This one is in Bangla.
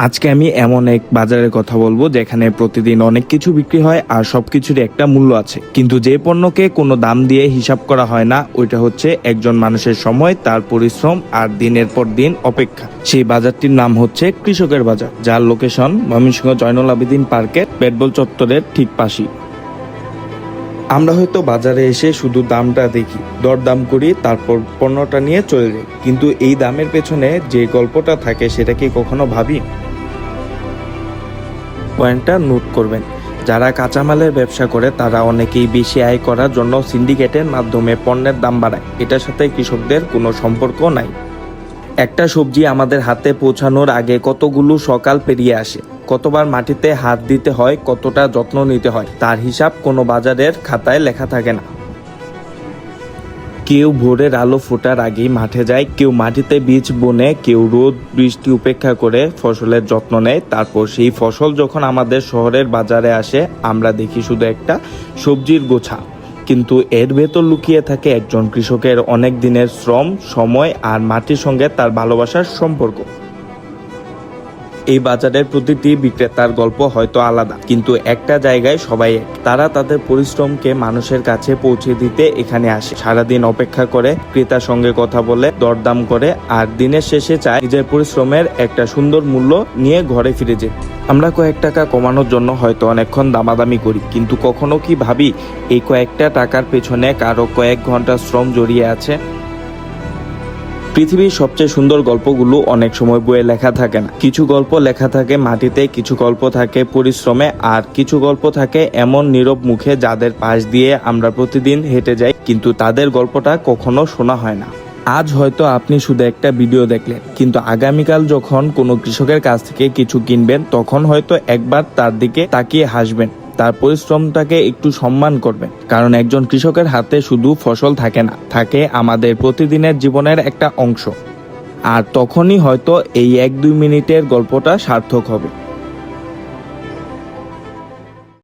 আজকে আমি এমন এক বাজারের কথা বলবো যেখানে প্রতিদিন অনেক কিছু বিক্রি হয় আর সবকিছুরই একটা মূল্য আছে, কিন্তু যে পণ্যকে কোনো দাম দিয়ে হিসাব করা হয় না ওইটা হচ্ছে একজন মানুষের সময়, তার পরিশ্রম আর দিনের পর দিন অপেক্ষা। সেই বাজারটির নাম হচ্ছে কৃষকের বাজার, যার লোকেশন ময়মনসিংহ জয়নুল আবেদিন পার্কের ব্যাটবল চত্বরের ঠিক পাশেই। আমরা হয়তো বাজারে এসে শুধু দামটা দেখি, দরদাম করি, তারপর পণ্যটা নিয়ে চলে যাই, কিন্তু এই দামের পেছনে যে গল্পটা থাকে সেটা কি কখনো ভাবি? পয়েন্টটা নোট করবেন, যারা কাঁচামালের ব্যবসা করে তারা অনেকেই বেশি আয় করার জন্য সিন্ডিকেটের মাধ্যমে পণ্যের দাম বাড়ায়। এটার সাথে কৃষকদের কোনো সম্পর্ক নাই। একটা সবজি আমাদের হাতে পৌঁছানোর আগে কতগুলো সকাল পেরিয়ে আসে, কতবার মাটিতে হাত দিতে হয়, কতটা যত্ন নিতে হয়, তার হিসাব কোনো বাজারের খাতায় লেখা থাকে না। কেউ ভোরের আলো ফোটার আগেই মাঠে যায়, কেউ মাটিতে বীজ বোনে, কেউ রোদ বৃষ্টি উপেক্ষা করে ফসলের যত্ন নেয়। তারপর সেই ফসল যখন আমাদের শহরের বাজারে আসে আমরা দেখি শুধু একটা সবজির গোছা, কিন্তু এর ভেতর লুকিয়ে থাকে একজন কৃষকের অনেক দিনের শ্রম, সময় আর মাটির সঙ্গে তার ভালোবাসার সম্পর্ক। এই বাজারের প্রতিটি বিক্রেতার গল্প হয়তো আলাদা, কিন্তু একটা জায়গায় সবাই এক। তারা তাদের পরিশ্রমকে মানুষের কাছে পৌঁছে দিতে এখানে আসে, সারাদিন অপেক্ষা করে, ক্রেতার সঙ্গে কথা বলে, দরদাম করে, আর দিনের শেষে চায় নিজের পরিশ্রমের একটা সুন্দর মূল্য নিয়ে ঘরে ফিরে যেতে। আমরা কয়েক টাকা কমানোর জন্য হয়তো অনেকক্ষণ দামাদামি করি, কিন্তু কখনো কি ভাবি এই কয়েকটা টাকার পেছনে কারো কয়েক ঘন্টা শ্রম জড়িয়ে আছে? পৃথিবীর সবচেয়ে সুন্দর গল্পগুলো অনেক সময় বইয়ে লেখা থাকে না। কিছু গল্প লেখা থাকে মাটিতে, কিছু গল্প থাকে পরিশ্রমে, আর কিছু গল্প থাকে এমন নীরব মুখে যাদের পাশ দিয়ে আমরা প্রতিদিন হেঁটে যাই, কিন্তু তাদের গল্পটা কখনো শোনা হয় না। আজ হয়তো আপনি শুধু একটা ভিডিও দেখলেন, কিন্তু আগামীকাল যখন কোনো কৃষকের কাছ থেকে কিছু কিনবেন তখন হয়তো একবার তার দিকে তাকিয়ে হাসবেন, তার পরিশ্রমটাকে একটু সম্মান করবেন। কারণ একজন কৃষকের হাতে শুধু ফসল থাকে না, থাকে আমাদের প্রতিদিনের জীবনের একটা অংশ। আর তখনই হয়তো এই 1-2 মিনিটের গল্পটা সার্থক হবে।